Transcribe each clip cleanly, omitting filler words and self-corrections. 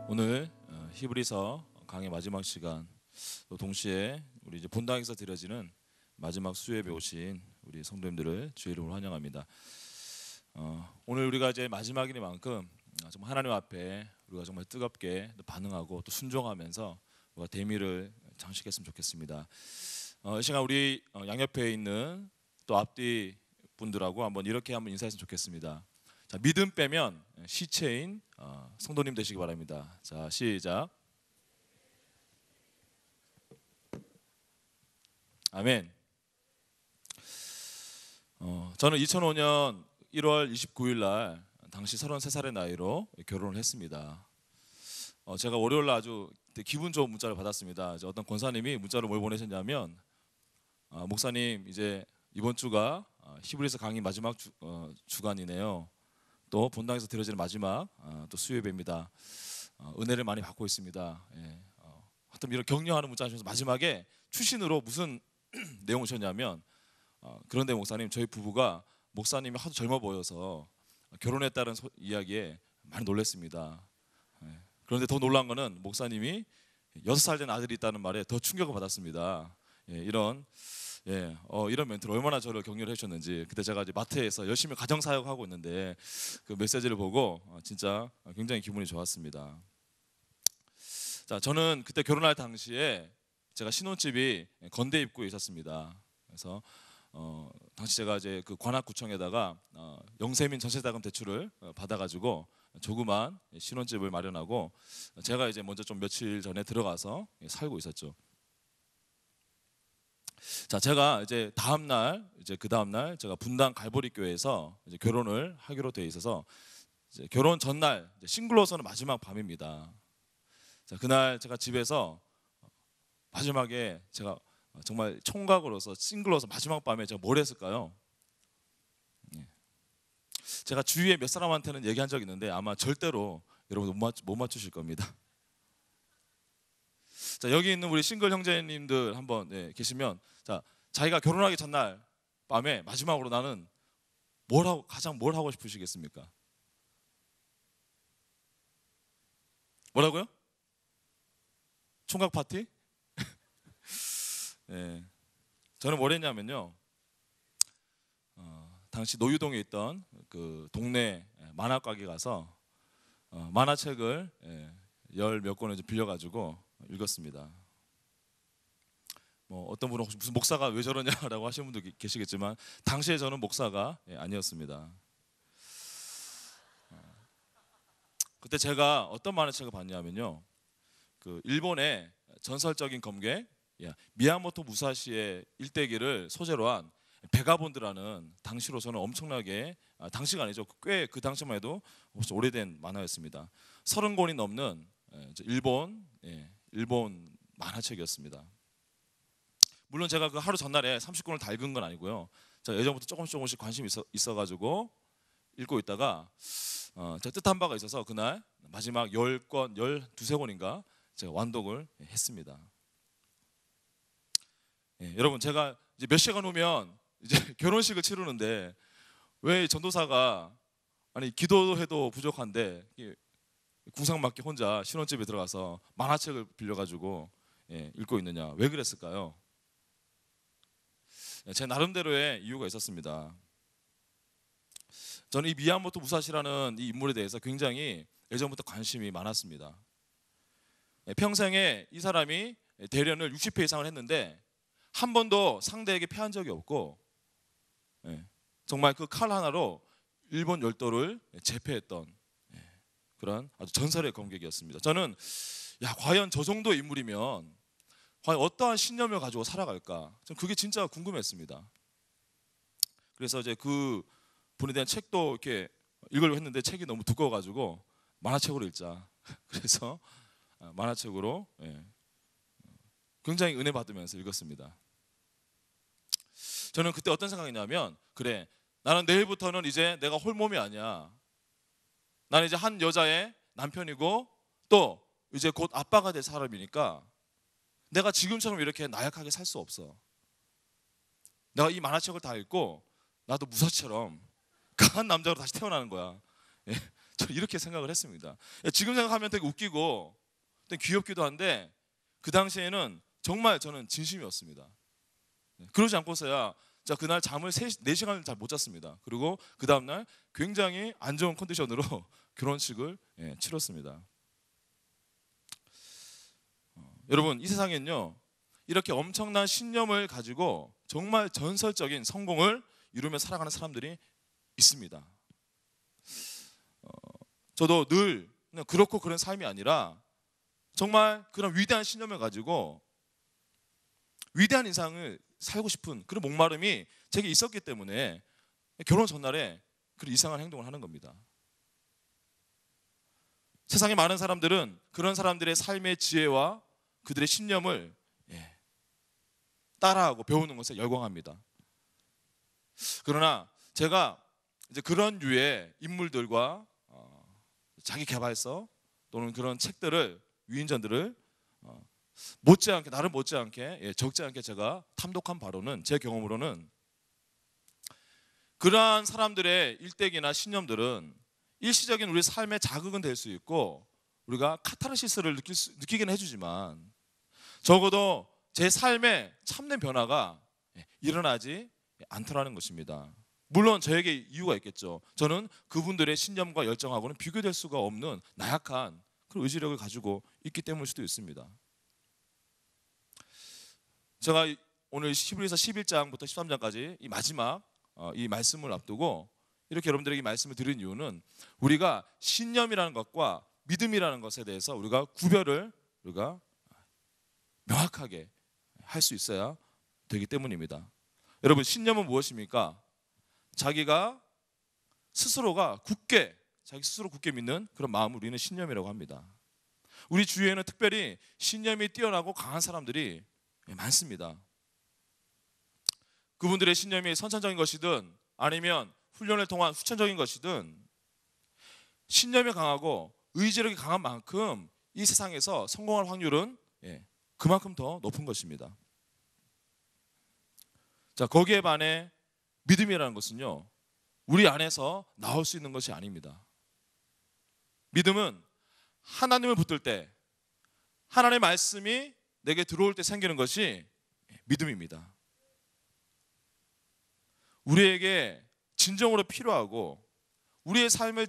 오늘 히브리서 강의 마지막 시간, 또 동시에 우리 이제 본당에서 드려지는 마지막 수요예배 오신 우리 성도님들을 주의 이름으로 환영합니다. 오늘 우리가 이제 마지막이니만큼 정말 하나님 앞에 우리가 정말 뜨겁게 반응하고 또 순종하면서 우리가 대미를 장식했으면 좋겠습니다. 이 시간 우리 양옆에 있는 또 앞뒤 분들하고 한번 이렇게 한번 인사했으면 좋겠습니다. 자, 믿음 빼면 시체인 성도님 되시기 바랍니다. 자, 시작. 아멘. 저는 2005년 1월 29일 날 당시 33살의 나이로 결혼을 했습니다. 제가 월요일 날 아주 기분 좋은 문자를 받았습니다. 이제 어떤 권사님이 문자로 뭘 보내셨냐면, 목사님 이제 이번 주가 히브리서 강의 마지막 주간이네요. 또 본당에서 드려지는 마지막 또 수요예배입니다. 은혜를 많이 받고 있습니다. 하여튼 이런 격려하는 문자 하셔서 마지막에 추신으로 무슨 내용을 오셨냐면, 그런데 목사님, 저희 부부가 목사님이 하도 젊어 보여서 결혼했다는 이야기에 많이 놀랐습니다. 그런데 더 놀란 거는 목사님이 6살 된 아들이 있다는 말에 더 충격을 받았습니다. 이런 멘트를 얼마나 저를 격려를 해주셨는지. 그때 제가 이제 마트에서 열심히 가정 사역하고 있는데 그 메시지를 보고 진짜 굉장히 기분이 좋았습니다. 자, 저는 그때 결혼할 당시에 제가 신혼집이 건대 입구에 있었습니다. 그래서 당시 제가 이제 그 관악구청에다가 영세민 전세자금 대출을 받아가지고 조그만 신혼집을 마련하고 제가 이제 먼저 좀 며칠 전에 들어가서 살고 있었죠. 자, 제가 이제 그 다음 날 제가 분당 갈보리 교회에서 이제 결혼을 하기로 돼 있어서 이제 결혼 전날 싱글로서는 마지막 밤입니다. 자, 그날 제가 집에서 마지막에 제가 정말 총각으로서 싱글로서 마지막 밤에 제가 뭘 했을까요? 제가 주위에 몇 사람한테는 얘기한 적이 있는데 아마 절대로 여러분 못 맞추실 겁니다. 자, 여기 있는 우리 싱글 형제님들 한번 계시면, 자, 자기가 결혼하기 전날 밤에 마지막으로 나는 가장 뭘 하고 싶으시겠습니까? 뭐라고요? 총각 파티? 저는 뭘 했냐면요, 당시 노유동에 있던 그 동네 만화 가게 가서 만화책을 열 몇 권을 빌려가지고 읽었습니다. 뭐 어떤 분은 혹시 무슨 목사가 왜 저러냐라고 하시는 분도 계시겠지만 당시에 저는 목사가 아니었습니다. 그때 제가 어떤 만화책을 봤냐면요, 그 일본의 전설적인 검객 미야모토 무사시의 일대기를 소재로 한 베가본드라는 당시로서는 엄청나게, 당시가 아니죠, 꽤 그 당시만 해도 오래된 만화였습니다. 30권이 넘는 일본 만화책이었습니다. 물론 제가 그 하루 전날에 30권을 다 읽은 건 아니고요, 제가 예전부터 조금씩 관심이 있어가지고 읽고 있다가 제가 뜻한 바가 있어서 그날 마지막 10권, 12권인가 제가 완독을 했습니다. 여러분, 제가 이제 몇 시간 후면 이제 결혼식을 치르는데 왜 전도사가 기도해도 부족한데 궁상맞게 혼자 신혼집에 들어가서 만화책을 빌려가지고 읽고 있느냐, 왜 그랬을까요? 제 나름대로의 이유가 있었습니다. 저는 이 미야모토 무사시라는 이 인물에 대해서 굉장히 예전부터 관심이 많았습니다. 평생에 이 사람이 대련을 60회 이상을 했는데 한 번도 상대에게 패한 적이 없고, 정말 그 칼 하나로 일본 열도를 제패했던 그런 아주 전설의 검객이었습니다. 저는 과연 저 정도의 인물이면 과연 어떠한 신념을 가지고 살아갈까, 전 그게 진짜 궁금했습니다. 그래서 이제 그 분에 대한 책도 이렇게 읽으려고 했는데 책이 너무 두꺼워가지고 만화책으로 읽자. 그래서 만화책으로 굉장히 은혜 받으면서 읽었습니다. 저는 그때 어떤 생각이냐면, 그래, 나는 내일부터는 이제 내가 홀몸이 아니야. 나는 이제 한 여자의 남편이고 또 이제 곧 아빠가 될 사람이니까 내가 지금처럼 이렇게 나약하게 살 수 없어. 내가 이 만화책을 다 읽고 나도 무사처럼 강한 남자로 다시 태어나는 거야. 저는 이렇게 생각을 했습니다. 지금 생각하면 되게 웃기고 되게 귀엽기도 한데 그 당시에는 정말 저는 진심이었습니다. 그러지 않고서야 자 그날 잠을 4시간을 잘 못 잤습니다. 그리고 그 다음날 굉장히 안 좋은 컨디션으로 결혼식을 치렀습니다. 여러분 이 세상엔요 이렇게 엄청난 신념을 가지고 정말 전설적인 성공을 이루며 살아가는 사람들이 있습니다. 저도 늘 그냥 그렇고 그런 삶이 아니라 정말 그런 위대한 신념을 가지고 위대한 인생을 살고 싶은 그런 목마름이 제게 있었기 때문에 결혼 전날에 그런 이상한 행동을 하는 겁니다. 세상에 많은 사람들은 그런 사람들의 삶의 지혜와 그들의 신념을 따라하고 배우는 것에 열광합니다. 그러나 제가 이제 그런 류의 인물들과 자기 개발서 또는 그런 책들을 위인전들을 못지않게 나를 못지않게 적지 않게 제가 탐독한 바로는 제 경험으로는 그러한 사람들의 일대기나 신념들은 일시적인 우리 삶의 자극은 될 수 있고 우리가 카타르시스를 느끼긴 해주지만 적어도 제 삶에 참된 변화가 일어나지 않더라는 것입니다. 물론 저에게 이유가 있겠죠. 저는 그분들의 신념과 열정하고는 비교될 수가 없는 나약한 그런 의지력을 가지고 있기 때문일 수도 있습니다. 제가 오늘 히브리서 11장부터 13장까지 이 마지막 이 말씀을 앞두고 이렇게 여러분들에게 이 말씀을 드린 이유는 우리가 신념이라는 것과 믿음이라는 것에 대해서 우리가 구별을 우리가 명확하게 할 수 있어야 되기 때문입니다. 여러분 신념은 무엇입니까? 자기가 스스로가 자기 스스로 굳게 믿는 그런 마음을 우리는 신념이라고 합니다. 우리 주위에는 특별히 신념이 뛰어나고 강한 사람들이 많습니다. 그분들의 신념이 선천적인 것이든 아니면 훈련을 통한 후천적인 것이든 신념이 강하고 의지력이 강한 만큼 이 세상에서 성공할 확률은 그만큼 더 높은 것입니다. 자, 거기에 반해 믿음이라는 것은요 우리 안에서 나올 수 있는 것이 아닙니다. 믿음은 하나님을 붙들 때 하나님의 말씀이 내게 들어올 때 생기는 것이 믿음입니다. 우리에게 진정으로 필요하고 우리의 삶을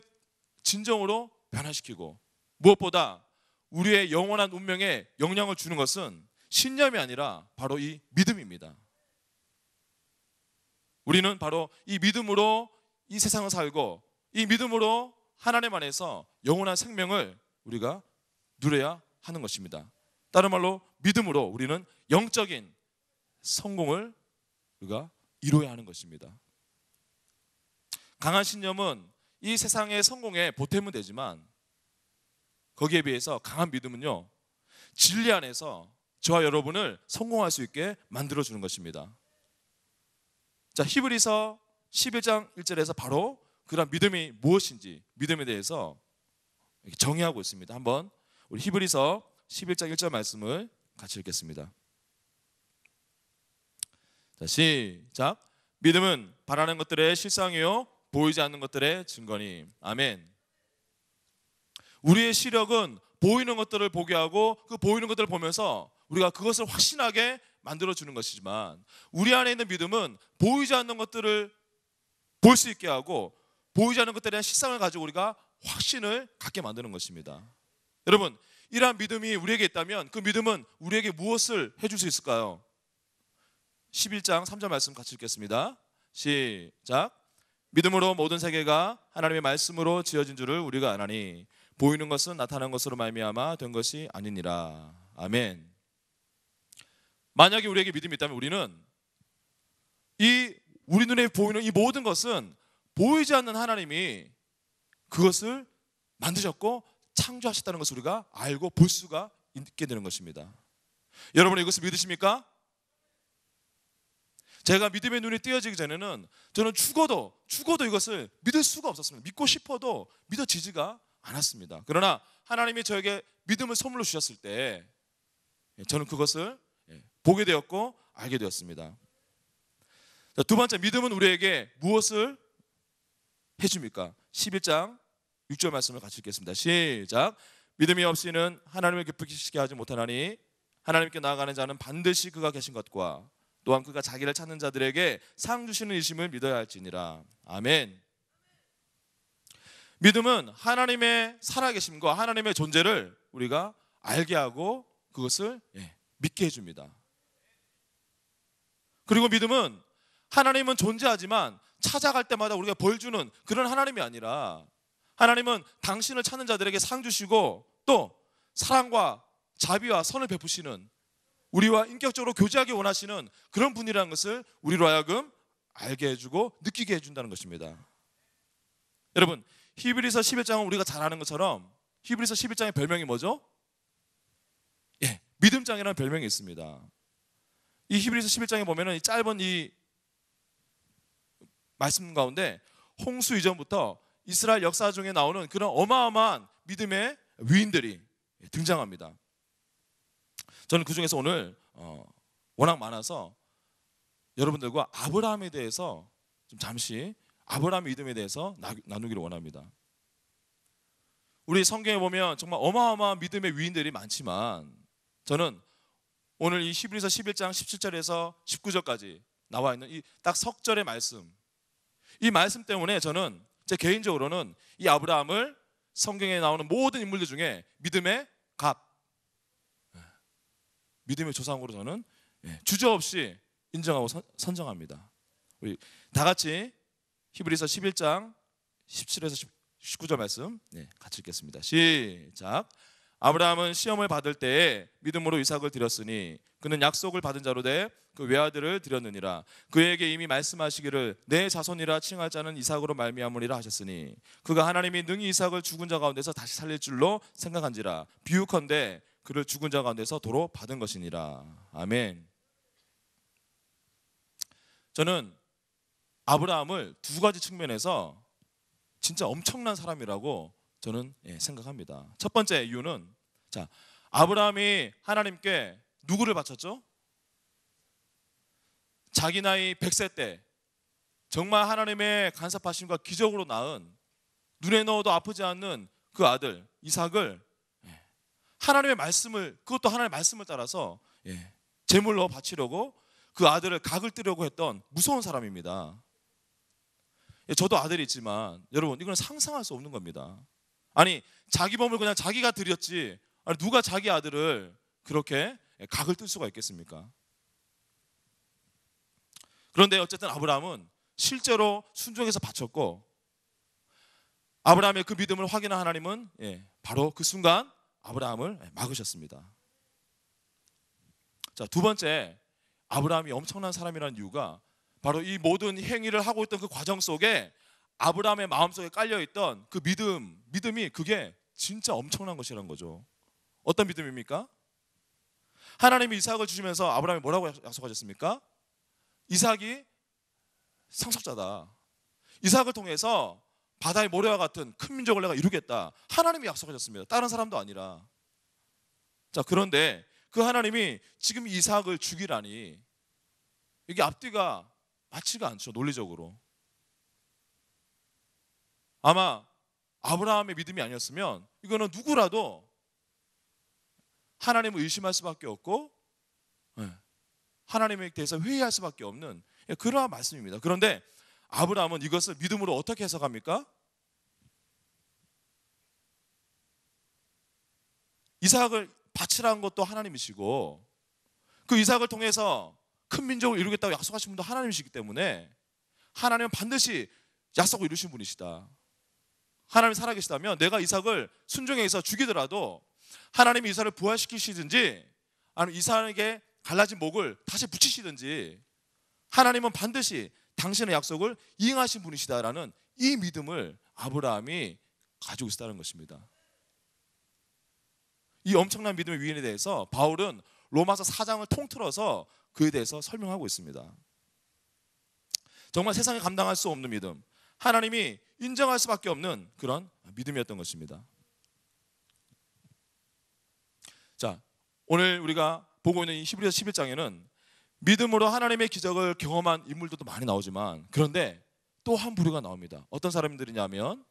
진정으로 변화시키고 무엇보다 우리의 영원한 운명에 영향을 주는 것은 신념이 아니라 바로 이 믿음입니다. 우리는 바로 이 믿음으로 이 세상을 살고 이 믿음으로 하나님 안에서 영원한 생명을 우리가 누려야 하는 것입니다. 다른 말로 믿음으로 우리는 영적인 성공을 우리가 이루어야 하는 것입니다. 강한 신념은 이 세상의 성공에 보탬은 되지만 거기에 비해서 강한 믿음은요 진리 안에서 저와 여러분을 성공할 수 있게 만들어주는 것입니다. 자, 히브리서 11장 1절에서 바로 그런 믿음이 무엇인지 믿음에 대해서 정의하고 있습니다. 한번 우리 히브리서 11장 1절 말씀을 같이 읽겠습니다. 자, 시작. 믿음은 바라는 것들의 실상이요 보이지 않는 것들의 증거니. 아멘. 우리의 시력은 보이는 것들을 보게 하고 그 보이는 것들을 보면서 우리가 그것을 확신하게 만들어주는 것이지만 우리 안에 있는 믿음은 보이지 않는 것들을 볼 수 있게 하고 보이지 않는 것들에 대한 실상을 가지고 우리가 확신을 갖게 만드는 것입니다. 여러분 이러한 믿음이 우리에게 있다면 그 믿음은 우리에게 무엇을 해줄 수 있을까요? 11장 3절 말씀 같이 읽겠습니다. 시작. 믿음으로 모든 세계가 하나님의 말씀으로 지어진 줄을 우리가 아나니 보이는 것은 나타난 것으로 말미암아 된 것이 아니니라. 아멘. 만약에 우리에게 믿음이 있다면 우리는 우리 눈에 보이는 이 모든 것은 보이지 않는 하나님이 그것을 만드셨고 창조하셨다는 것을 우리가 알고 볼 수가 있게 되는 것입니다. 여러분 이것을 믿으십니까? 제가 믿음의 눈이 띄어지기 전에는 저는 죽어도 이것을 믿을 수가 없었습니다. 믿고 싶어도 믿어지지가 않았습니다. 그러나 하나님이 저에게 믿음을 선물로 주셨을 때 저는 그것을 보게 되었고 알게 되었습니다. 두 번째, 믿음은 우리에게 무엇을 해줍니까? 11장 6절 말씀을 같이 읽겠습니다. 시작. 믿음이 없이는 하나님을 기쁘시게 하지 못하나니 하나님께 나아가는 자는 반드시 그가 계신 것과 또한 그가 자기를 찾는 자들에게 상 주시는 이심을 믿어야 할지니라. 아멘. 믿음은 하나님의 살아계심과 하나님의 존재를 우리가 알게 하고 그것을 믿게 해줍니다. 그리고 믿음은 하나님은 존재하지만 찾아갈 때마다 우리가 벌 주는 그런 하나님이 아니라 하나님은 당신을 찾는 자들에게 상 주시고 또 사랑과 자비와 선을 베푸시는, 우리와 인격적으로 교제하기 원하시는 그런 분이라는 것을 우리로 하여금 알게 해주고 느끼게 해준다는 것입니다. 여러분, 히브리서 11장은 우리가 잘 아는 것처럼 히브리서 11장의 별명이 뭐죠? 믿음장이라는 별명이 있습니다. 이 히브리서 11장에 보면은 이 짧은 이 말씀 가운데 홍수 이전부터 이스라엘 역사 중에 나오는 그런 어마어마한 믿음의 위인들이 등장합니다. 저는 그 중에서 오늘 워낙 많아서 여러분들과 아브라함에 대해서 좀 잠시 아브라함의 믿음에 대해서 나누기를 원합니다. 우리 성경에 보면 정말 어마어마한 믿음의 위인들이 많지만 저는 오늘 이 히브리서 11장 17절에서 19절까지 나와 있는 이 딱 석절의 말씀, 이 말씀 때문에 저는 제 개인적으로는 이 아브라함을 성경에 나오는 모든 인물들 중에 믿음의 갑, 믿음의 조상으로 저는 주저없이 인정하고 선정합니다. 우리 다 같이 히브리서 11장 17에서 19절 말씀 같이 읽겠습니다. 시작. 아브라함은 시험을 받을 때에 믿음으로 이삭을 드렸으니 그는 약속을 받은 자로 돼 그 외아들을 드렸느니라. 그에게 이미 말씀하시기를 내 자손이라 칭할 자는 이삭으로 말미암으리라 하셨으니 그가 하나님이 능히 이삭을 죽은 자 가운데서 다시 살릴 줄로 생각한지라. 비유컨대 그를 죽은 자 가운데서 도로 받은 것이니라. 아멘. 저는 아브라함을 두 가지 측면에서 진짜 엄청난 사람이라고 저는 생각합니다. 첫 번째 이유는, 자, 아브라함이 하나님께 누구를 바쳤죠? 자기 나이 100세 때 정말 하나님의 간섭하심과 기적으로 낳은, 눈에 넣어도 아프지 않는 그 아들 이삭을 하나님의 말씀을, 그것도 하나님의 말씀을 따라서 제물로 바치려고 그 아들을 각을 뜨려고 했던 무서운 사람입니다. 저도 아들이 있지만 여러분, 이건 상상할 수 없는 겁니다. 아니, 자기 몸을 그냥 자기가 드렸지, 아니, 누가 자기 아들을 그렇게 각을 뜰 수가 있겠습니까? 그런데 어쨌든 아브라함은 실제로 순종해서 바쳤고, 아브라함의 그 믿음을 확인한 하나님은 바로 그 순간 아브라함을 막으셨습니다. 자, 두 번째, 아브라함이 엄청난 사람이라는 이유가 바로 이 모든 행위를 하고 있던 그 과정 속에 아브라함의 마음속에 깔려있던 그 믿음이 그게 진짜 엄청난 것이라는 거죠. 어떤 믿음입니까? 하나님이 이삭을 주시면서 아브라함이 뭐라고 약속하셨습니까? 이삭이 상속자다. 이삭을 통해서 바다의 모래와 같은 큰 민족을 내가 이루겠다. 하나님이 약속하셨습니다. 다른 사람도 아니라. 자, 그런데 그 하나님이 지금 이삭을 죽이라니, 이게 앞뒤가 맞지가 않죠, 논리적으로. 아마 아브라함의 믿음이 아니었으면 이거는 누구라도 하나님을 의심할 수밖에 없고 하나님에 대해서 회의할 수밖에 없는 그러한 말씀입니다. 그런데 아브라함은 이것을 믿음으로 어떻게 해석합니까? 이삭을 바치라는 것도 하나님이시고 그 이삭을 통해서 큰 민족을 이루겠다고 약속하신 분도 하나님이시기 때문에 하나님은 반드시 약속을 이루신 분이시다. 하나님이 살아계시다면 내가 이삭을 순종해서 죽이더라도 하나님이 이삭을 부활시키시든지 아니면 이삭에게 갈라진 목을 다시 붙이시든지 하나님은 반드시 당신의 약속을 이행하신 분이시다라는 이 믿음을 아브라함이 가지고 있었다는 것입니다. 이 엄청난 믿음의 위인에 대해서 바울은 로마서 4장을 통틀어서 그에 대해서 설명하고 있습니다. 정말 세상에 감당할 수 없는 믿음, 하나님이 인정할 수밖에 없는 그런 믿음이었던 것입니다. 자, 오늘 우리가 보고 있는 이 히브리서 11장에는 믿음으로 하나님의 기적을 경험한 인물들도 많이 나오지만, 그런데 또 한 부류가 나옵니다. 어떤 사람들이냐면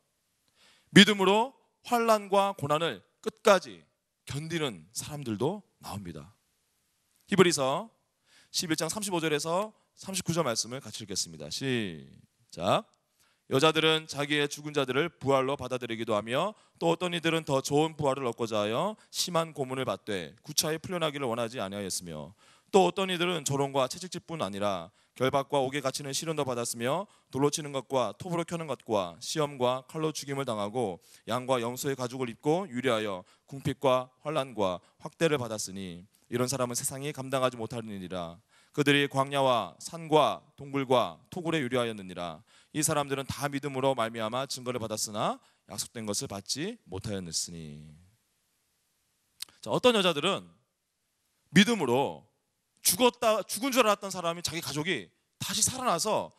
믿음으로 환난과 고난을 끝까지 견디는 사람들도 나옵니다. 히브리서 11장 35절에서 39절 말씀을 같이 읽겠습니다. 시작. 여자들은 자기의 죽은 자들을 부활로 받아들이기도 하며 또 어떤 이들은 더 좋은 부활을 얻고자 하여 심한 고문을 받되 구차히 풀려나기를 원하지 아니하였으며 또 어떤 이들은 조롱과 채찍질뿐 아니라 결박과 옥에 갇히는 시련도 받았으며 돌로 치는 것과 톱으로 켜는 것과 시험과 칼로 죽임을 당하고 양과 염소의 가죽을 입고 유리하여 궁핍과 환난과 확대를 받았으니 이런 사람은 세상이 감당하지 못하느니라. 그들이 광야와 산과 동굴과 토굴에 유리하였느니라. 이 사람들은 다 믿음으로 말미암아 증거를 받았으나 약속된 것을 받지 못하였으니. 자, 어떤 여자들은 믿음으로 죽은 줄 알았던 사람이 자기 가족이 다시 살아나서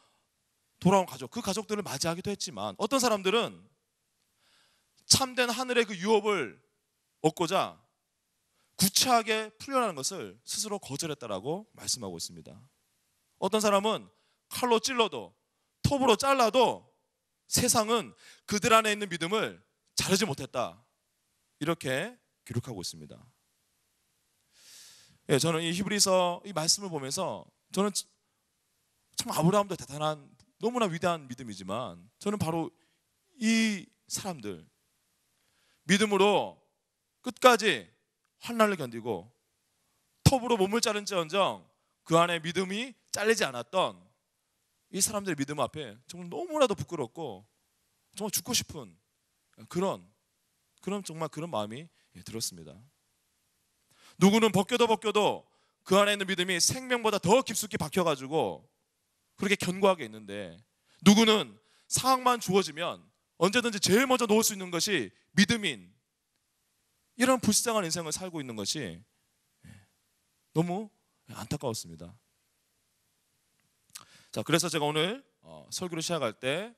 돌아온 가족, 그 가족들을 맞이하기도 했지만 어떤 사람들은 참된 하늘의 그 유업을 얻고자 구차하게 풀려나는 것을 스스로 거절했다라고 말씀하고 있습니다. 어떤 사람은 칼로 찔러도 톱으로 잘라도 세상은 그들 안에 있는 믿음을 자르지 못했다, 이렇게 기록하고 있습니다. 예, 저는 이 히브리서 이 말씀을 보면서 저는 참 아브라함도 대단한 너무나 위대한 믿음이지만 저는 바로 이 사람들, 믿음으로 끝까지 환난을 견디고 톱으로 몸을 자른지언정 그 안에 믿음이 잘리지 않았던 이 사람들의 믿음 앞에 정말 너무나도 부끄럽고 정말 죽고 싶은 그런 정말 그런 마음이 들었습니다. 누구는 벗겨도 그 안에 있는 믿음이 생명보다 더 깊숙이 박혀가지고 그렇게 견고하게 있는데, 누구는 상황만 주어지면 언제든지 제일 먼저 놓을 수 있는 것이 믿음인 이런 불쌍한 인생을 살고 있는 것이 너무 안타까웠습니다. 자, 그래서 제가 오늘 설교를 시작할 때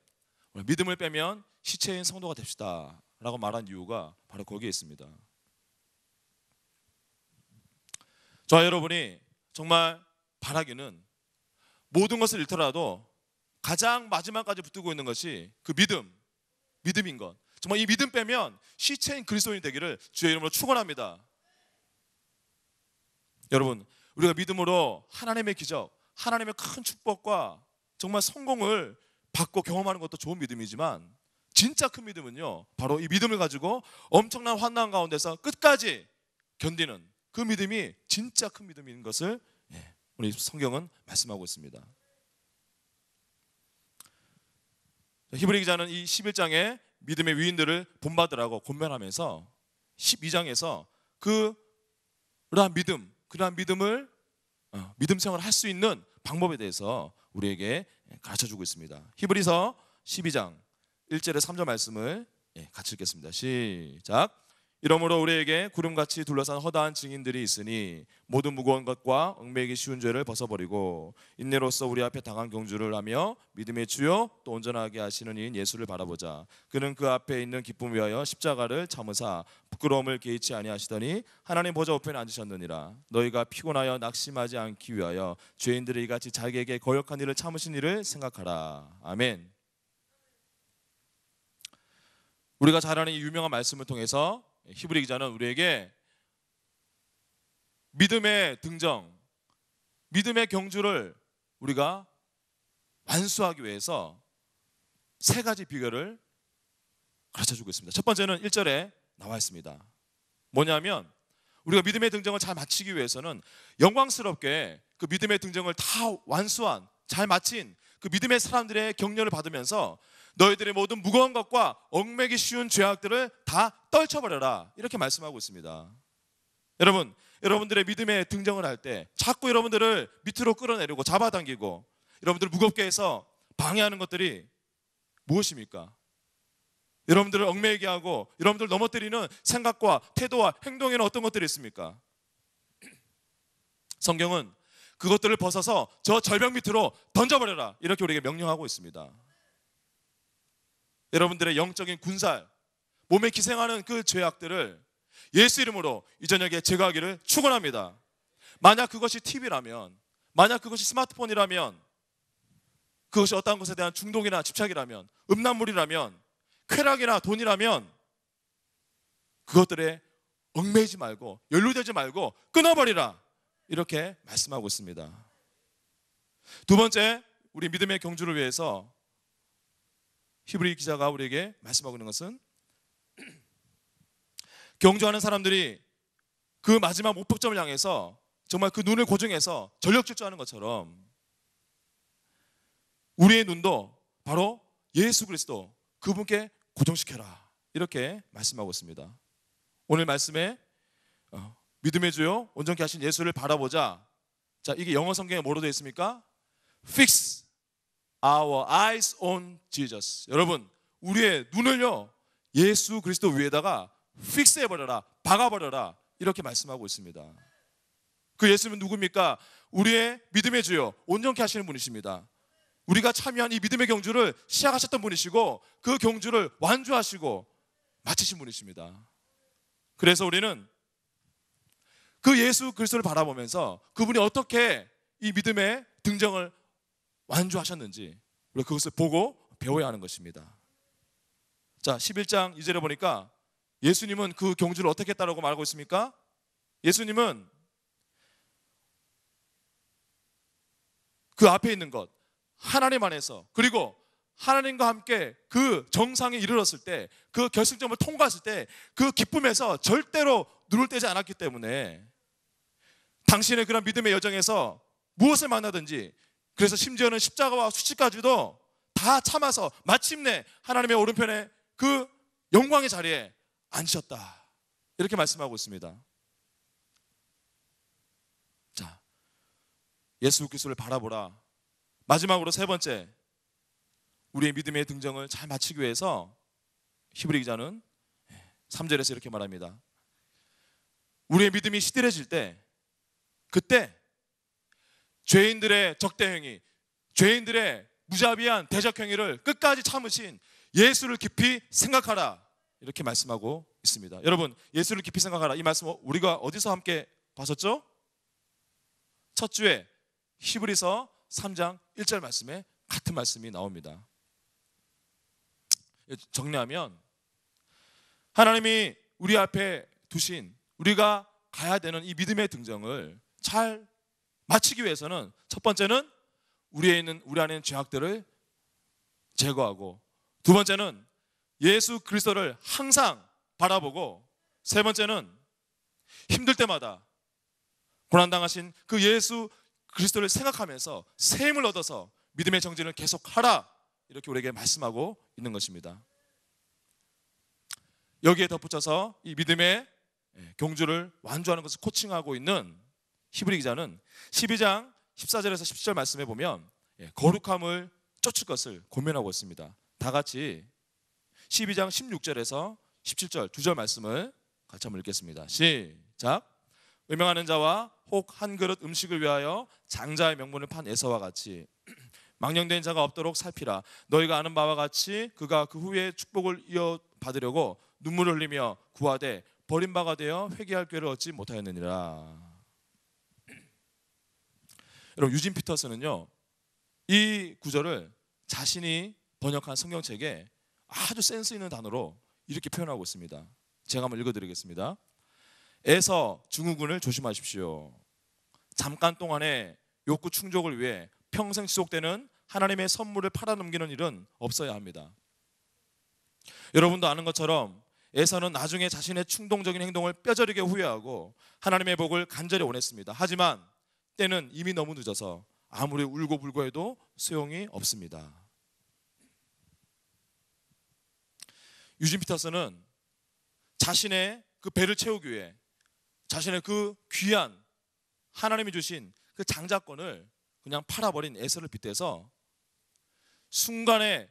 믿음을 빼면 시체인 성도가 됩시다 라고 말한 이유가 바로 거기에 있습니다. 저와 여러분이 정말 바라기는 모든 것을 잃더라도 가장 마지막까지 붙들고 있는 것이 그 믿음인 것. 정말 이 믿음 빼면 시체인 그리스도인이 되기를 주의 이름으로 축원합니다. 여러분, 우리가 믿음으로 하나님의 기적, 하나님의 큰 축복과 정말 성공을 받고 경험하는 것도 좋은 믿음이지만 진짜 큰 믿음은요, 바로 이 믿음을 가지고 엄청난 환난 가운데서 끝까지 견디는 그 믿음이 진짜 큰 믿음인 것을 우리 성경은 말씀하고 있습니다. 히브리 기자는 이 11장에 믿음의 위인들을 본받으라고 권면하면서 12장에서 그러한 믿음을 믿음 생활을 할 수 있는 방법에 대해서 우리에게 가르쳐주고 있습니다. 히브리서 12장 1절에 3절 말씀을 같이 읽겠습니다. 시작. 이러므로 우리에게 구름같이 둘러싼 허다한 증인들이 있으니 모든 무거운 것과 얽매이기 쉬운 죄를 벗어버리고 인내로써 우리 앞에 당한 경주를 하며 믿음의 주요 또 온전하게 하시는 이인 예수를 바라보자. 그는 그 앞에 있는 기쁨 위하여 십자가를 참으사 부끄러움을 개의치 아니하시더니 하나님 보좌 우편에 앉으셨느니라. 너희가 피곤하여 낙심하지 않기 위하여 죄인들이 이같이 자기에게 거역한 일을 참으신 일을 생각하라. 아멘. 우리가 잘 아는 이 유명한 말씀을 통해서 히브리 기자는 우리에게 믿음의 등정, 믿음의 경주를 우리가 완수하기 위해서 세 가지 비결을 가르쳐주고 있습니다. 첫 번째는 1절에 나와 있습니다. 뭐냐면 우리가 믿음의 등정을 잘 마치기 위해서는 영광스럽게 그 믿음의 등정을 다 완수한, 잘 마친 그 믿음의 사람들의 격려를 받으면서 너희들의 모든 무거운 것과 얽매기 쉬운 죄악들을 다 떨쳐버려라, 이렇게 말씀하고 있습니다. 여러분들의 믿음의 등정을 할 때 자꾸 여러분들을 밑으로 끌어내리고 잡아당기고 여러분들을 무겁게 해서 방해하는 것들이 무엇입니까? 여러분들을 얽매이게 하고 여러분들을 넘어뜨리는 생각과 태도와 행동에는 어떤 것들이 있습니까? 성경은 그것들을 벗어서 저 절벽 밑으로 던져버려라, 이렇게 우리에게 명령하고 있습니다. 여러분들의 영적인 군살, 몸에 기생하는 그 죄악들을 예수 이름으로 이 저녁에 제거하기를 축원합니다. 만약 그것이 TV라면, 만약 그것이 스마트폰이라면, 그것이 어떠한 것에 대한 중독이나 집착이라면, 음란물이라면 쾌락이나 돈이라면 그것들에 얽매이지 말고 연루되지 말고 끊어버리라, 이렇게 말씀하고 있습니다. 두 번째, 우리 믿음의 경주를 위해서 히브리 기자가 우리에게 말씀하고 있는 것은, 경주하는 사람들이 그 마지막 목표점을 향해서 정말 그 눈을 고정해서 전력 질주하는 것처럼 우리의 눈도 바로 예수 그리스도, 그분께 고정시켜라, 이렇게 말씀하고 있습니다. 오늘 말씀에 믿음의 주요 온전케 하신 예수를 바라보자. 자, 이게 영어 성경에 뭐로 되어 있습니까? Fix our eyes on Jesus. 여러분, 우리의 눈을요 예수 그리스도 위에다가 픽스해버려라, 박아버려라, 이렇게 말씀하고 있습니다. 그 예수는 누굽니까? 우리의 믿음의 주요 온전케 하시는 분이십니다. 우리가 참여한 이 믿음의 경주를 시작하셨던 분이시고 그 경주를 완주하시고 마치신 분이십니다. 그래서 우리는 그 예수 그리스도를 바라보면서 그분이 어떻게 이 믿음의 등정을 완주하셨는지 우리가 그것을 보고 배워야 하는 것입니다. 자, 11장 2절에 보니까 예수님은 그 경주를 어떻게 했다고 말하고 있습니까? 예수님은 그 앞에 있는 것, 하나님 안에서, 그리고 하나님과 함께 그 정상에 이르렀을 때, 그 결승점을 통과했을 때 그 기쁨에서 절대로 눈을 떼지 않았기 때문에 당신의 그런 믿음의 여정에서 무엇을 만나든지, 그래서 심지어는 십자가와 수치까지도 다 참아서 마침내 하나님의 오른편에 그 영광의 자리에 앉으셨다, 이렇게 말씀하고 있습니다. 자, 예수 그리스도를 바라보라. 마지막으로 세 번째, 우리의 믿음의 등정을 잘 마치기 위해서 히브리 기자는 3절에서 이렇게 말합니다. 우리의 믿음이 시들해질 때, 그때 죄인들의 적대행위, 죄인들의 무자비한 대적행위를 끝까지 참으신 예수를 깊이 생각하라, 이렇게 말씀하고 있습니다. 여러분, 예수를 깊이 생각하라, 이 말씀 우리가 어디서 함께 봤었죠? 첫 주에 히브리서 3장 1절 말씀에 같은 말씀이 나옵니다. 정리하면, 하나님이 우리 앞에 두신 우리가 가야 되는 이 믿음의 등정을 잘 마치기 위해서는, 첫 번째는 우리 안에 있는 죄악들을 제거하고, 두 번째는 예수 그리스도를 항상 바라보고, 세 번째는 힘들 때마다 고난당하신 그 예수 그리스도를 생각하면서 새 힘을 얻어서 믿음의 정진을 계속하라, 이렇게 우리에게 말씀하고 있는 것입니다. 여기에 덧붙여서 이 믿음의 경주를 완주하는 것을 코칭하고 있는 히브리 기자는 12장 14절에서 17절 말씀에 보면 거룩함을 쫓을 것을 권면하고 있습니다. 다 같이 12장 16절에서 17절 두 절 말씀을 같이 한번 읽겠습니다. 시작. 음행하는 자와 혹 한 그릇 음식을 위하여 장자의 명분을 판 에서와 같이 망령된 자가 없도록 살피라. 너희가 아는 바와 같이 그가 그 후에 축복을 이어받으려고 눈물을 흘리며 구하되 버림바가 되어 회개할 기회를 얻지 못하였느니라. 여러분, 유진 피터슨은요, 이 구절을 자신이 번역한 성경책에 아주 센스 있는 단어로 이렇게 표현하고 있습니다. 제가 한번 읽어드리겠습니다. 에서 증후군을 조심하십시오. 잠깐 동안의 욕구 충족을 위해 평생 지속되는 하나님의 선물을 팔아넘기는 일은 없어야 합니다. 여러분도 아는 것처럼 에서는 나중에 자신의 충동적인 행동을 뼈저리게 후회하고 하나님의 복을 간절히 원했습니다. 하지만 때는 이미 너무 늦어서 아무리 울고불고 해도 소용이 없습니다. 유진 피터슨은 자신의 그 배를 채우기 위해 자신의 그 귀한 하나님이 주신 그 장자권을 그냥 팔아버린 에서를 빗대서 순간의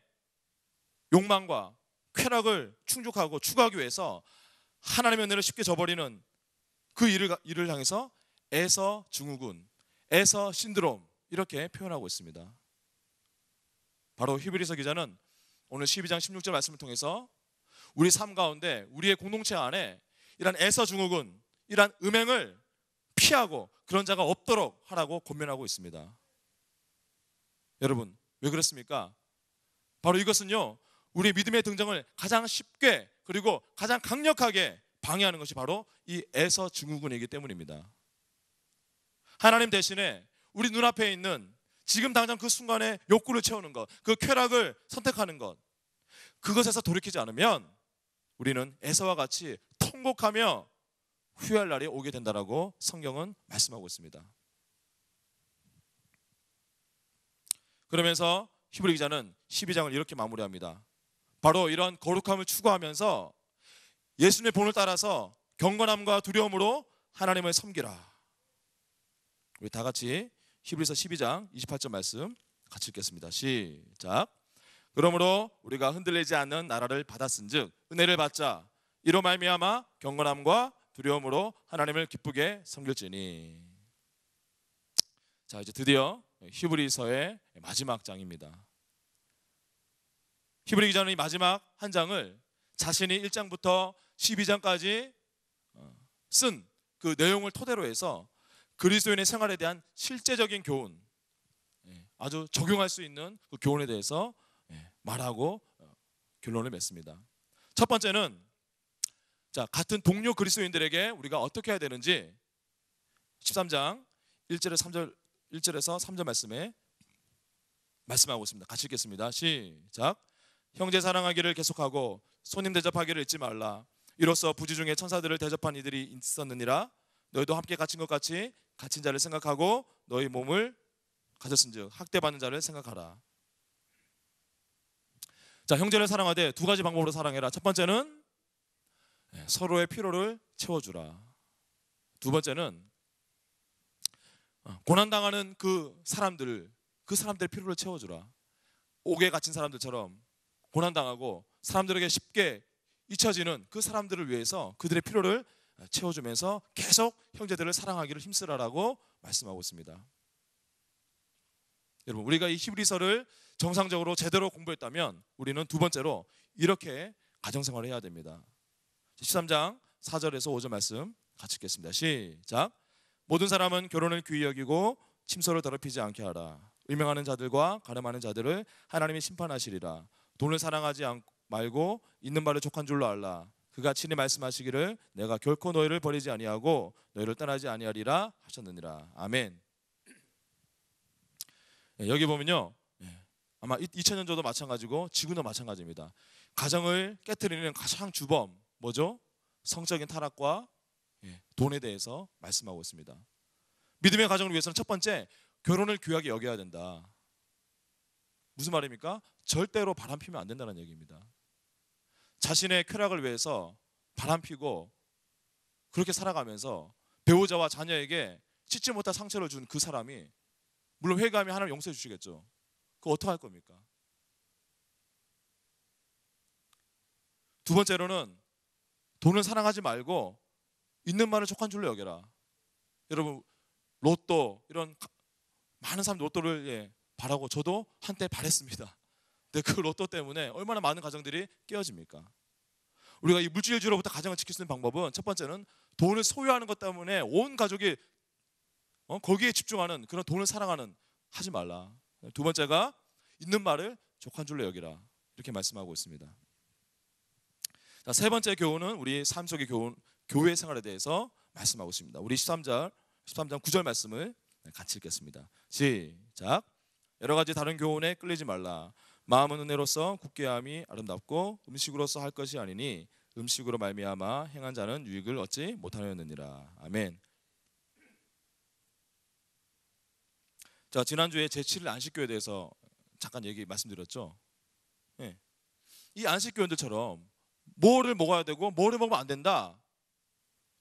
욕망과 쾌락을 충족하고 추구하기 위해서 하나님의 은혜를 쉽게 저버리는 그 일을 향해서 에서 증후군, 에서 신드롬, 이렇게 표현하고 있습니다. 바로 히브리서 기자는 오늘 12장 16절 말씀을 통해서 우리 삶 가운데 우리의 공동체 안에 이런 에서 증후군, 이런 음행을 피하고 그런 자가 없도록 하라고 권면하고 있습니다. 여러분, 왜 그렇습니까? 바로 이것은요, 우리의 믿음의 등장을 가장 쉽게 그리고 가장 강력하게 방해하는 것이 바로 이 에서 증후군이기 때문입니다. 하나님 대신에 우리 눈앞에 있는 지금 당장 그 순간에 욕구를 채우는 것, 그 쾌락을 선택하는 것, 그것에서 돌이키지 않으면 우리는 에서와 같이 통곡하며 후회할 날이 오게 된다라고 성경은 말씀하고 있습니다. 그러면서 히브리 기자는 12장을 이렇게 마무리합니다. 바로 이런 거룩함을 추구하면서 예수님의 본을 따라서 경건함과 두려움으로 하나님을 섬기라. 우리 다 같이 히브리서 12장 28절 말씀 같이 읽겠습니다. 시작. 그러므로 우리가 흔들리지 않는 나라를 받았은즉 은혜를 받자. 이로 말미암아 경건함과 두려움으로 하나님을 기쁘게 섬길지니. 자, 이제 드디어 히브리서의 마지막 장입니다. 히브리 기자는 이 마지막 한 장을 자신이 1장부터 12장까지 쓴 그 내용을 토대로 해서 그리스도인의 생활에 대한 실제적인 교훈, 아주 적용할 수 있는 그 교훈에 대해서 말하고 결론을 맺습니다. 첫 번째는 자, 같은 동료 그리스도인들에게 우리가 어떻게 해야 되는지 13장 1절에서 3절 말씀에 말씀하고 있습니다. 같이 읽겠습니다. 시작. 형제 사랑하기를 계속하고 손님 대접하기를 잊지 말라. 이로써 부지 중에 천사들을 대접한 이들이 있었느니라. 너희도 함께 갇힌 것 같이 갇힌 자를 생각하고 너희 몸을 가졌은즉 학대받는 자를 생각하라. 자, 형제를 사랑하되 두 가지 방법으로 사랑해라. 첫 번째는 서로의 필요를 채워주라. 두 번째는 고난당하는 그 사람들의 필요를 채워주라. 옥에 갇힌 사람들처럼 고난당하고 사람들에게 쉽게 잊혀지는 그 사람들을 위해서 그들의 필요를 채워주면서 계속 형제들을 사랑하기를 힘쓰라라고 말씀하고 있습니다. 여러분, 우리가 이 히브리서를 정상적으로 제대로 공부했다면 우리는 두 번째로 이렇게 가정생활을 해야 됩니다. 13장 4절에서 5절 말씀 같이 읽겠습니다. 시작. 모든 사람은 결혼을 귀히 여기고 침소를 더럽히지 않게 하라. 음행하는 자들과 가늠하는 자들을 하나님이 심판하시리라. 돈을 사랑하지 말고 있는 말을 족한 줄로 알라. 그가 친히 말씀하시기를 내가 결코 너희를 버리지 아니하고 너희를 떠나지 아니하리라 하셨느니라. 아멘. 여기 보면요, 아마 2000년 전도 마찬가지고 지금도 마찬가지입니다. 가정을 깨트리는 가장 주범 뭐죠? 성적인 타락과 돈에 대해서 말씀하고 있습니다. 믿음의 가정을 위해서는 첫 번째, 결혼을 귀하게 여겨야 된다. 무슨 말입니까? 절대로 바람 피면 안 된다는 얘기입니다. 자신의 쾌락을 위해서 바람 피고 그렇게 살아가면서 배우자와 자녀에게 씻지 못할 상처를 준 그 사람이, 물론 회개하면 하나님 용서해 주시겠죠. 그거 어떻게 할 겁니까? 두 번째로는 돈을 사랑하지 말고 있는 말을 족한 줄로 여겨라. 여러분, 로또 이런 많은 사람 로또를 바라고 저도 한때 바랬습니다. 근데 그 로또 때문에 얼마나 많은 가정들이 깨어집니까? 우리가 이 물질주로부터 가정을 지킬 수 있는 방법은 첫 번째는 돈을 소유하는 것 때문에 온 가족이 거기에 집중하는 그런 돈을 사랑하는 하지 말라. 두 번째가 있는 말을 족한 줄로 여기라. 이렇게 말씀하고 있습니다. 자, 세 번째 교훈은 우리 삶 속의 교훈, 교회 생활에 대해서 말씀하고 있습니다. 우리 13장 9절 말씀을 같이 읽겠습니다. 시작. 여러 가지 다른 교훈에 끌리지 말라. 마음은 은혜로서 굳게 함이 아름답고 음식으로서 할 것이 아니니 음식으로 말미암아 행한 자는 유익을 얻지 못하였느니라. 아멘. 자, 지난주에 제7일 안식교에 대해서 잠깐 말씀드렸죠. 이 안식교인들처럼 뭐를 먹어야 되고 뭐를 먹으면 안 된다,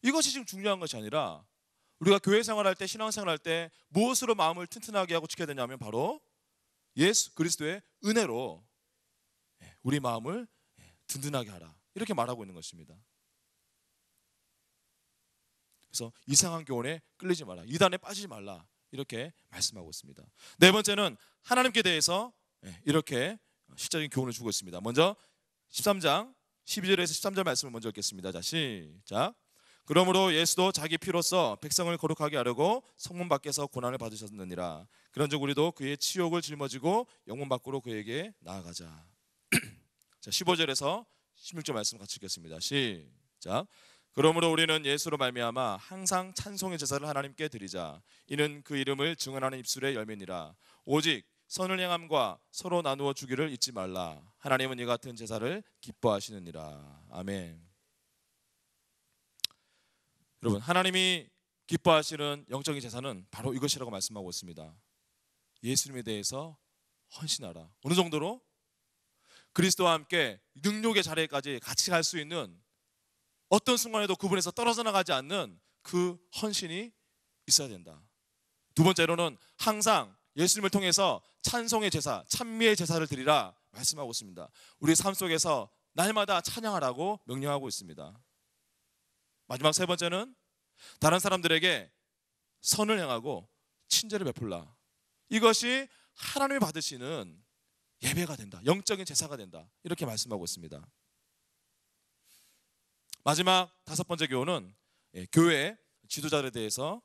이것이 지금 중요한 것이 아니라 우리가 교회 생활할 때, 신앙생활할 때 무엇으로 마음을 튼튼하게 하고 지켜야 되냐면 바로 예수 그리스도의 은혜로 우리 마음을 든든하게 하라, 이렇게 말하고 있는 것입니다. 그래서 이상한 교훈에 끌리지 마라, 이단에 빠지지 말라, 이렇게 말씀하고 있습니다. 네 번째는 하나님께 대해서 이렇게 실제적인 교훈을 주고 있습니다. 먼저 13장 12절에서 13절 말씀을 먼저 읽겠습니다. 자, 시작. 그러므로 예수도 자기 피로써 백성을 거룩하게 하려고 성문 밖에서 고난을 받으셨느니라. 그런즉 우리도 그의 치욕을 짊어지고 영문 밖으로 그에게 나아가자. 자, 15절에서 16절 말씀 같이 읽겠습니다. 시작. 그러므로 우리는 예수로 말미암아 항상 찬송의 제사를 하나님께 드리자. 이는 그 이름을 증언하는 입술의 열매니라. 오직 선을 행함과 서로 나누어 주기를 잊지 말라. 하나님은 이 같은 제사를 기뻐하시느니라. 아멘. 여러분, 하나님이 기뻐하시는 영적인 제사는 바로 이것이라고 말씀하고 있습니다. 예수님에 대해서 헌신하라. 어느 정도로? 그리스도와 함께 능력의 자리까지 같이 갈 수 있는, 어떤 순간에도 그분에서 떨어져 나가지 않는 그 헌신이 있어야 된다. 두 번째로는 항상 예수님을 통해서 찬송의 제사, 찬미의 제사를 드리라 말씀하고 있습니다. 우리 삶 속에서 날마다 찬양하라고 명령하고 있습니다. 마지막 세 번째는 다른 사람들에게 선을 행하고 친절을 베풀라. 이것이 하나님이 받으시는 예배가 된다. 영적인 제사가 된다. 이렇게 말씀하고 있습니다. 마지막 다섯 번째 교훈은 교회 지도자들에 대해서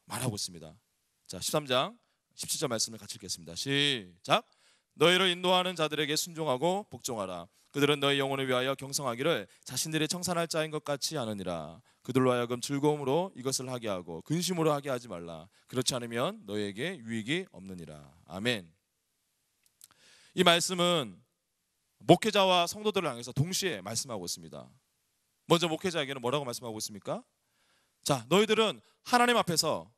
말하고 있습니다. 자, 13장 17절 말씀을 같이 읽겠습니다. 시작. 너희를 인도하는 자들에게 순종하고 복종하라. 그들은 너희 영혼을 위하여 경성하기를 자신들이 청산할 자인 것 같이 하느니라. 그들로 하여금 즐거움으로 이것을 하게 하고 근심으로 하게 하지 말라. 그렇지 않으면 너희에게 유익이 없느니라. 아멘. 이 말씀은 목회자와 성도들을 향해서 동시에 말씀하고 있습니다. 먼저 목회자에게는 뭐라고 말씀하고 있습니까? 자, 너희들은 하나님 앞에서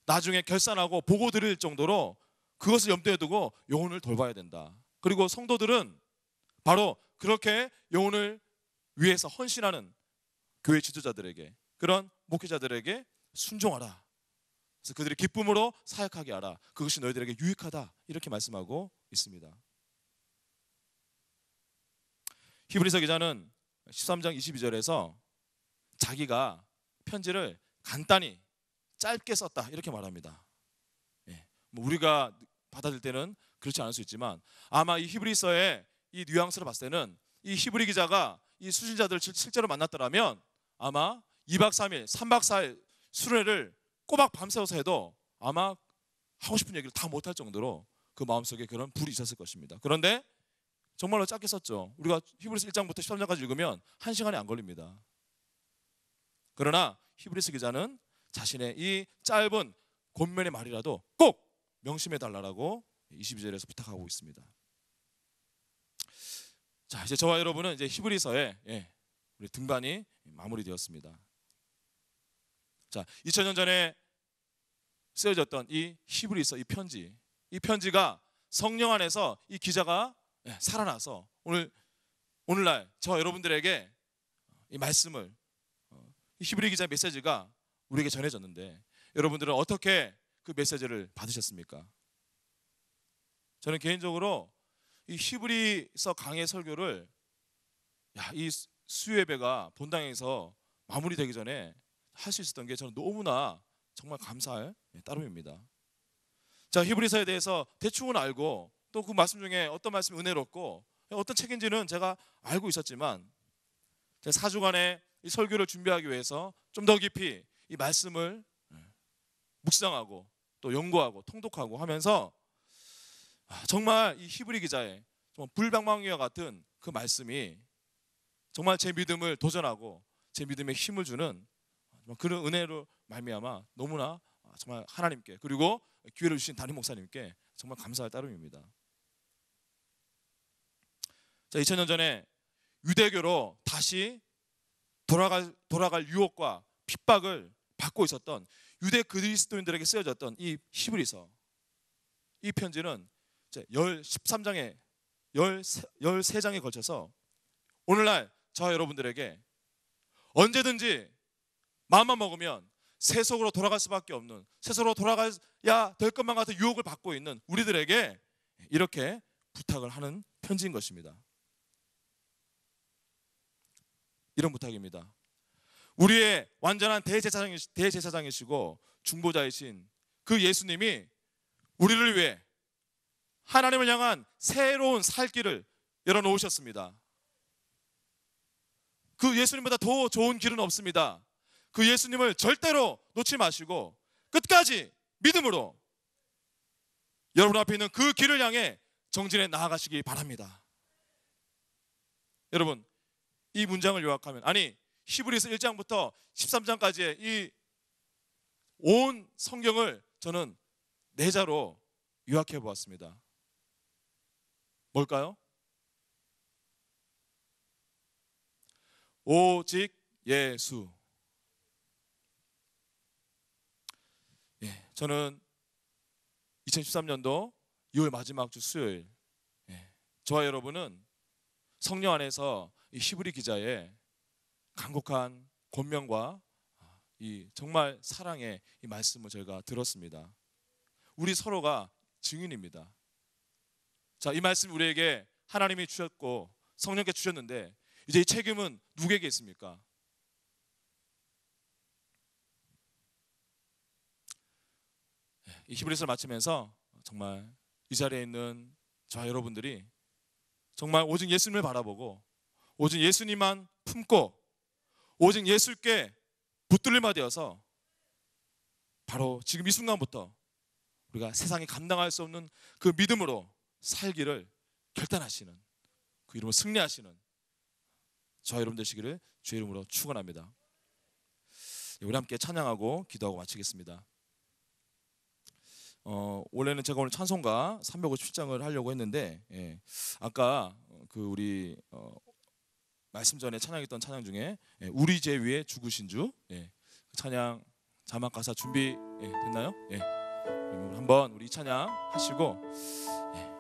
나중에 결산하고 보고 드릴 정도로 그것을 염두에 두고 영혼을 돌봐야 된다. 그리고 성도들은 바로 그렇게 영혼을 위해서 헌신하는 교회 지도자들에게, 그런 목회자들에게 순종하라. 그래서 그들이 기쁨으로 사역하게 하라. 그것이 너희들에게 유익하다. 이렇게 말씀하고 있습니다. 히브리서 기자는 13장 22절에서 자기가 편지를 간단히 짧게 썼다 이렇게 말합니다. 우리가 받아들일 때는 그렇지 않을 수 있지만 아마 이 히브리서의 이 뉘앙스를 봤을 때는 이 히브리 기자가 이 수신자들을 실제로 만났더라면 아마 2박 3일, 3박 4일 수련회를 꼬박 밤새워서 해도 아마 하고 싶은 얘기를 다 못할 정도로 그 마음속에 그런 불이 있었을 것입니다. 그런데 정말로 짧게 썼죠. 우리가 히브리서 1장부터 13장까지 읽으면 1시간이 안 걸립니다. 그러나 히브리서 기자는 자신의 이 짧은 권면의 말이라도 꼭 명심해 달라고 22절에서 부탁하고 있습니다. 자, 이제 저와 여러분은 이제 히브리서의 우리 등반이 마무리되었습니다. 자, 2000년 전에 쓰여졌던 이 히브리서, 이 편지가 성령 안에서 이 기자가 살아나서 오늘날 저 여러분들에게 이 말씀을, 이 히브리 기자의 메시지가 우리에게 전해졌는데 여러분들은 어떻게 그 메시지를 받으셨습니까? 저는 개인적으로 이 히브리서 강의 설교를 이 수요예배가 본당에서 마무리되기 전에 할 수 있었던 게 저는 너무나 정말 감사할 따름입니다. 자, 히브리서에 대해서 대충은 알고 또 그 말씀 중에 어떤 말씀이 은혜롭고 어떤 책인지는 제가 알고 있었지만 제가 4주간의 이 설교를 준비하기 위해서 좀 더 깊이 이 말씀을 묵상하고 또 연구하고 통독하고 하면서 정말 이 히브리 기자의 정말 불방망이와 같은 그 말씀이 정말 제 믿음을 도전하고 제 믿음에 힘을 주는 그런 은혜로 말미암아 너무나 정말 하나님께 그리고 기회를 주신 담임 목사님께 정말 감사할 따름입니다. 자, 2000년 전에 유대교로 다시 돌아갈 유혹과 핍박을 받고 있었던 유대 그리스도인들에게 쓰여졌던 이 히브리서, 이 편지는 13장에 13장에 걸쳐서 오늘날 저 여러분들에게 언제든지 마음만 먹으면 세속으로 돌아갈 수밖에 없는, 세속으로 돌아가야 될 것만 같은 유혹을 받고 있는 우리들에게 이렇게 부탁을 하는 편지인 것입니다. 이런 부탁입니다. 우리의 완전한 대제사장이시고 중보자이신 그 예수님이 우리를 위해 하나님을 향한 새로운 살 길을 열어놓으셨습니다. 그 예수님보다 더 좋은 길은 없습니다. 그 예수님을 절대로 놓지 마시고 끝까지 믿음으로 여러분 앞에 있는 그 길을 향해 정진해 나아가시기 바랍니다. 여러분, 이 문장을 요약하면, 아니 히브리서 1장부터 13장까지의 이 온 성경을 저는 4자로 요약해 보았습니다. 뭘까요? 오직 예수. 저는 2013년도 6월 마지막 주 수요일, 저와 여러분은 성령 안에서 이 히브리 기자의 간곡한 권면과 이 정말 사랑의 이 말씀을 저희가 들었습니다. 우리 서로가 증인입니다. 자, 이 말씀 우리에게 하나님이 주셨고 성령께 주셨는데, 이제 이 책임은 누구에게 있습니까? 이 히브리서를 마치면서 정말 이 자리에 있는 저와 여러분들이 정말 오직 예수님을 바라보고 오직 예수님만 품고 오직 예수께 붙들림화 되어서 바로 지금 이 순간부터 우리가 세상이 감당할 수 없는 그 믿음으로 살기를 결단하시는, 그 이름으로 승리하시는 저와 여러분 되시기를 주의 이름으로 축원합니다. 우리 함께 찬양하고 기도하고 마치겠습니다. 원래는 제가 오늘 찬송가 357장을 하려고 했는데, 아까 그 우리 말씀 전에 찬양했던 찬양 중에 우리 죄 위에 죽으신 주, 그 찬양 자막 가사 준비 됐나요? 그러면 한번 우리 이 찬양 하시고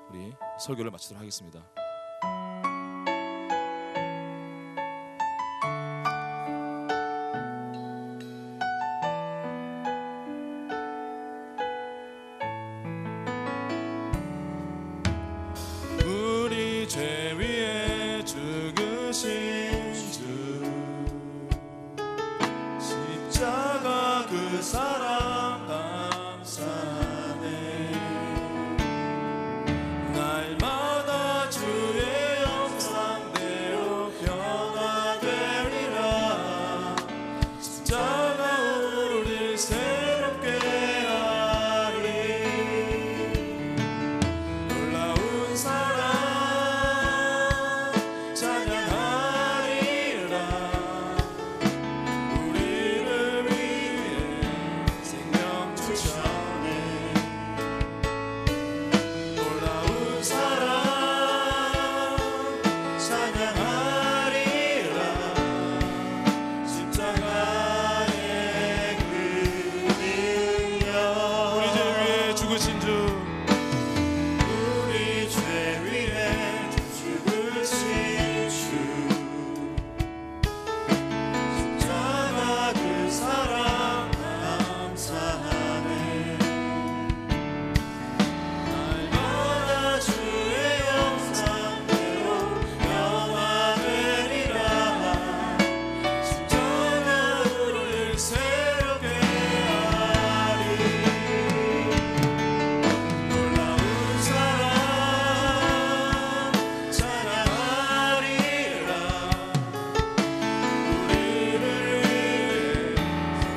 우리 설교를 마치도록 하겠습니다. 우리 죄 위에 죽으신 주, 십자가 그 사랑 감사네. 날마다 주의 형상대로 변화되리라. 십자가 우리를 새롭게 하리. 놀라운 사랑 찬양하리라. 우리를 위해 생명 주셨네. 놀라운 사랑 찬양하리라. 십자가의 그 능력. 우리 죄 위에 죽으신 주, 우리 죄 위에 죽으신 주, 십자가 그 사랑 감사하네. 날마다 주의 형상대로 변화되리라. 십자가 우리를 새롭게 하리. 놀라운 사랑 찬양하리라. 우리를 위해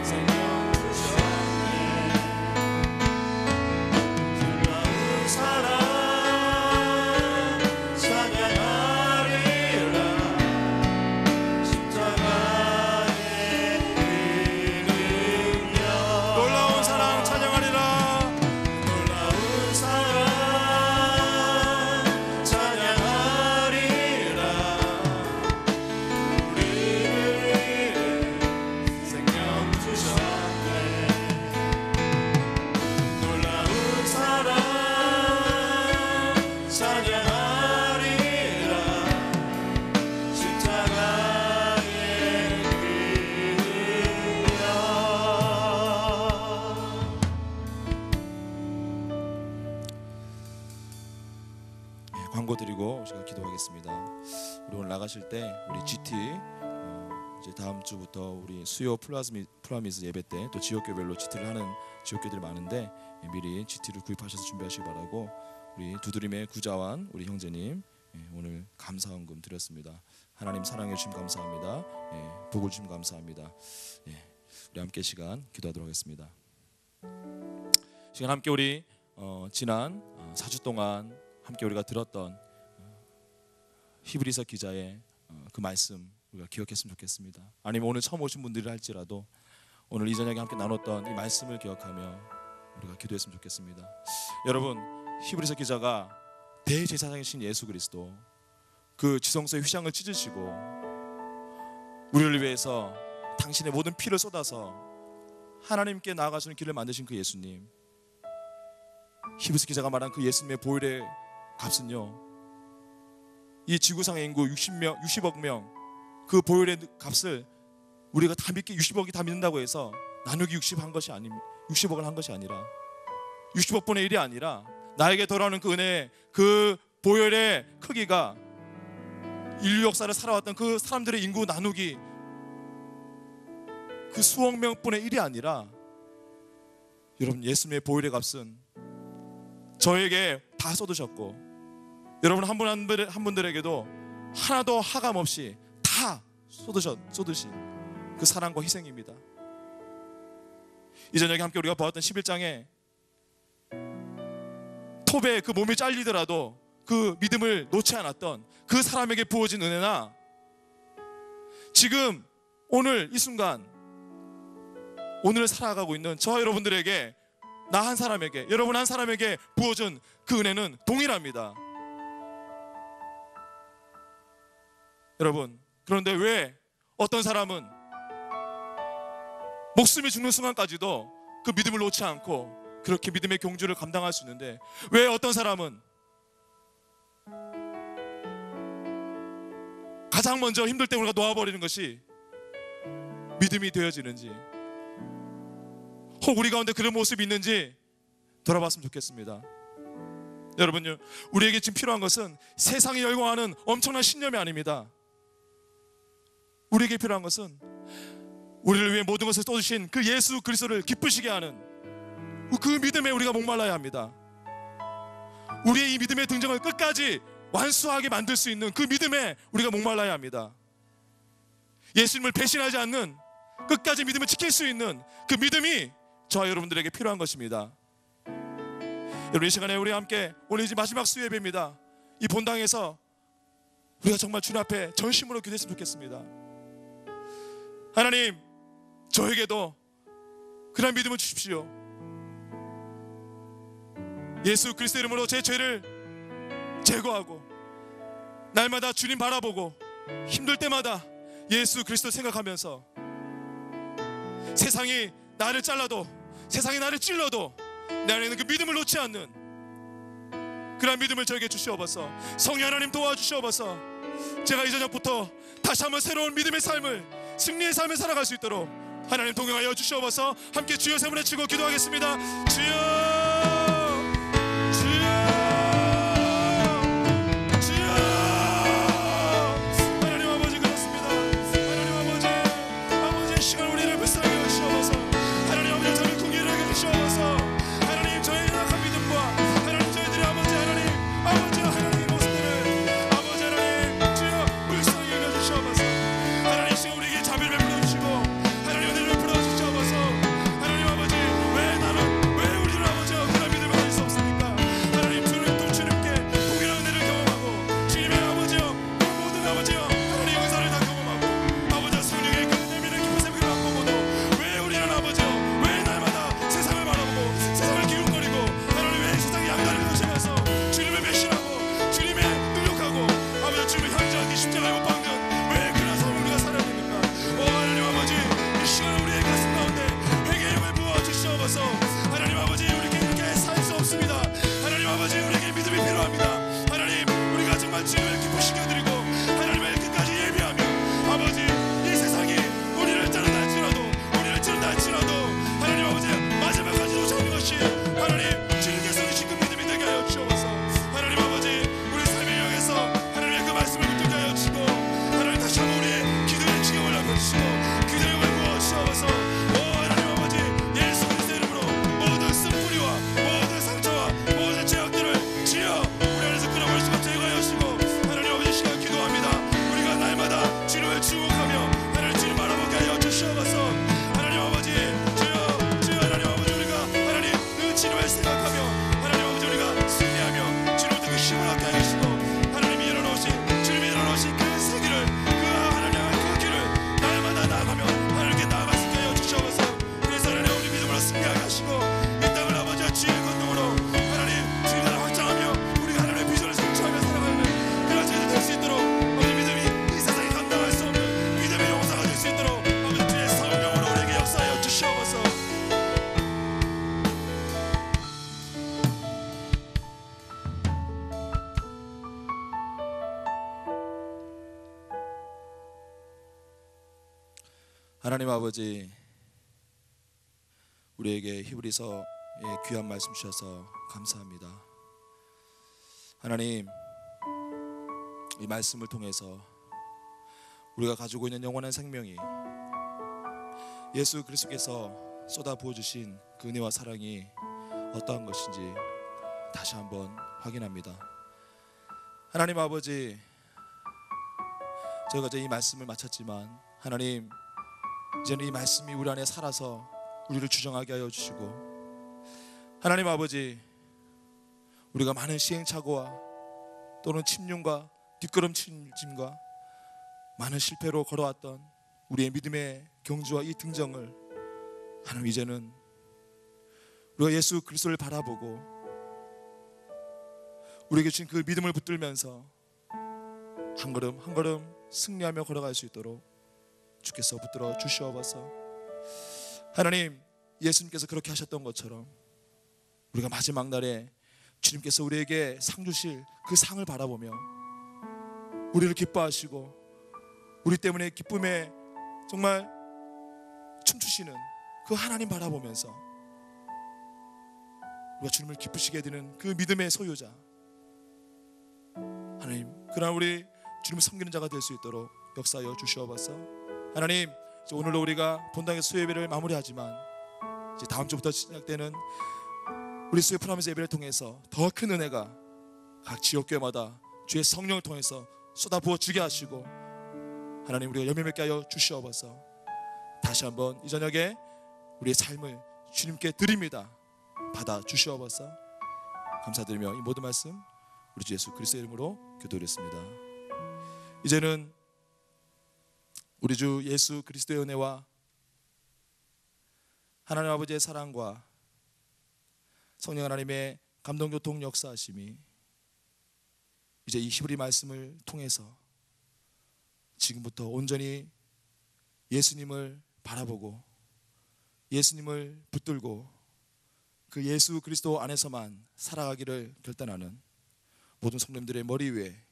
생명 주셨네. 놀라운 사랑 찬양하리라. 십자가의 그 능력. 놀라운 사랑 찬양하리라. 놀라운 사랑 찬양하리라. 우리를 위해 생명 주셨네. 놀라운 사랑 찬양하리라. 십자가의 그 능력. 광고 드리고 제가 기도하겠습니다. 우리 오늘 나가실 때 우리 GT 이제 다음 주부터 우리 수요 플라미스 예배 때 또 지역교별로 GT를 하는 지역교들이 많은데 미리 GT를 구입하셔서 준비하시기 바라고, 우리 두드림의 구자완 우리 형제님 오늘 감사헌금 드렸습니다. 하나님 사랑해 주심 감사합니다. 복을 주심 감사합니다. 우리 함께 시간 기도하도록 하겠습니다. 시간 함께 우리 지난 4주 동안 함께 우리가 들었던 히브리서 기자의 그 말씀 우리가 기억했으면 좋겠습니다. 아니면 오늘 처음 오신 분들이 할지라도 오늘 이 저녁에 함께 나눴던 이 말씀을 기억하며 우리가 기도했으면 좋겠습니다. 여러분, 히브리서 기자가 대제사장이신 예수 그리스도, 그 지성소의 휘장을 찢으시고 우리를 위해서 당신의 모든 피를 쏟아서 하나님께 나아가시는 길을 만드신 그 예수님, 히브리서 기자가 말한 그 예수님의 보혈의 값은요, 이 지구상의 인구 60억 명 그 보혈의 값을 우리가 다 믿게 60억이 다 믿는다고 해서 나누기 60 한 것이 아닙니다. 60억을 한 것이 아니라 60억분의 1이 아니라 나에게 돌아오는 그 은혜의 그 보혈의 크기가 인류 역사를 살아왔던 그 사람들의 인구 나누기 그 수억 명분의 1이 아니라, 여러분, 예수님의 보혈의 값은 저에게 다 쏟으셨고 여러분 한 분들에게도 하나도 하감 없이 다 쏟으신 그 사랑과 희생입니다. 이 저녁에 함께 우리가 보았던 11장에 톱에 그 몸이 잘리더라도 그 믿음을 놓지 않았던 그 사람에게 부어진 은혜나, 지금 오늘 이 순간 오늘을 살아가고 있는 저와 여러분들에게, 나 한 사람에게, 여러분 한 사람에게 부어준 그 은혜는 동일합니다. 여러분, 그런데 왜 어떤 사람은 목숨이 죽는 순간까지도 그 믿음을 놓지 않고 그렇게 믿음의 경주를 감당할 수 있는데, 왜 어떤 사람은 가장 먼저 힘들 때 우리가 놓아버리는 것이 믿음이 되어지는지, 혹 우리 가운데 그런 모습이 있는지 돌아봤으면 좋겠습니다. 여러분요, 우리에게 지금 필요한 것은 세상이 열광하는 엄청난 신념이 아닙니다. 우리에게 필요한 것은 우리를 위해 모든 것을 쏟으신 그 예수 그리스도를 기쁘시게 하는 그 믿음에 우리가 목말라야 합니다. 우리의 이 믿음의 등정을 끝까지 완수하게 만들 수 있는 그 믿음에 우리가 목말라야 합니다. 예수님을 배신하지 않는, 끝까지 믿음을 지킬 수 있는 그 믿음이 저와 여러분들에게 필요한 것입니다. 여러분, 이 시간에 우리 함께, 오늘 이제 마지막 수요예배입니다. 이 본당에서 우리가 정말 주님 앞에 전심으로 기도했으면 좋겠습니다. 하나님, 저에게도 그런 믿음을 주십시오. 예수 그리스도 이름으로 제 죄를 제거하고 날마다 주님 바라보고 힘들 때마다 예수 그리스도 생각하면서 세상이 나를 잘라도, 세상이 나를 찔러도 내 안에 있는 그 믿음을 놓지 않는 그런 믿음을 저에게 주시옵소서. 성령 하나님 도와주시옵소서. 제가 이 저녁부터 다시 한번 새로운 믿음의 삶을, 승리의 삶을 살아갈 수 있도록 하나님 동행하여 주시옵소서. 함께 주여 세 번 외치고 기도하겠습니다. 주여, 힘을 얻게 하시고 하나님이 열어놓으신, 주님이 열어놓으신 그 세계를 하나님 아버지, 우리에게 히브리서의 귀한 말씀 주셔서 감사합니다. 하나님, 이 말씀을 통해서 우리가 가지고 있는 영원한 생명이 예수 그리스도께서 쏟아 부어주신 그 은혜와 사랑이 어떠한 것인지 다시 한번 확인합니다. 하나님 아버지, 저희가 이제 이 말씀을 마쳤지만 하나님, 이제는 이 말씀이 우리 안에 살아서 우리를 주장하게 하여 주시고, 하나님 아버지, 우리가 많은 시행착오와 또는 침륜과 뒷걸음침과 많은 실패로 걸어왔던 우리의 믿음의 경주와 이 등정을 하나님, 이제는 우리가 예수 그리스도를 바라보고 우리에게 주신 그 믿음을 붙들면서 한 걸음 한 걸음 승리하며 걸어갈 수 있도록 주께서 붙들어 주시옵소서. 하나님, 예수님께서 그렇게 하셨던 것처럼 우리가 마지막 날에 주님께서 우리에게 상 주실 그 상을 바라보며 우리를 기뻐하시고 우리 때문에 기쁨에 정말 춤추시는 그 하나님 바라보면서 우리가 주님을 기쁘시게 되는 그 믿음의 소유자 하나님, 그러나 우리 주님을 섬기는 자가 될 수 있도록 역사하여 주시옵소서. 하나님, 오늘로 우리가 본당의 수요예배를 마무리하지만 이제 다음 주부터 시작되는 우리 수요 프라미스 예배를 통해서 더 큰 은혜가 각 지역교회마다 주의 성령을 통해서 쏟아부어 주게 하시고, 하나님, 우리가 열매 맺게 하여 주시옵소서. 다시 한번 이 저녁에 우리의 삶을 주님께 드립니다. 받아 주시옵소서. 감사드리며 이 모든 말씀 우리 주 예수 그리스도의 이름으로 기도드렸습니다. 이제는 우리 주 예수 그리스도의 은혜와 하나님 아버지의 사랑과 성령 하나님의 감동교통 역사하심이 이제 이 히브리 말씀을 통해서 지금부터 온전히 예수님을 바라보고 예수님을 붙들고 그 예수 그리스도 안에서만 살아가기를 결단하는 모든 성도님들의 머리 위에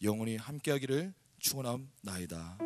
영원히 함께하기를 축원하옵나이다.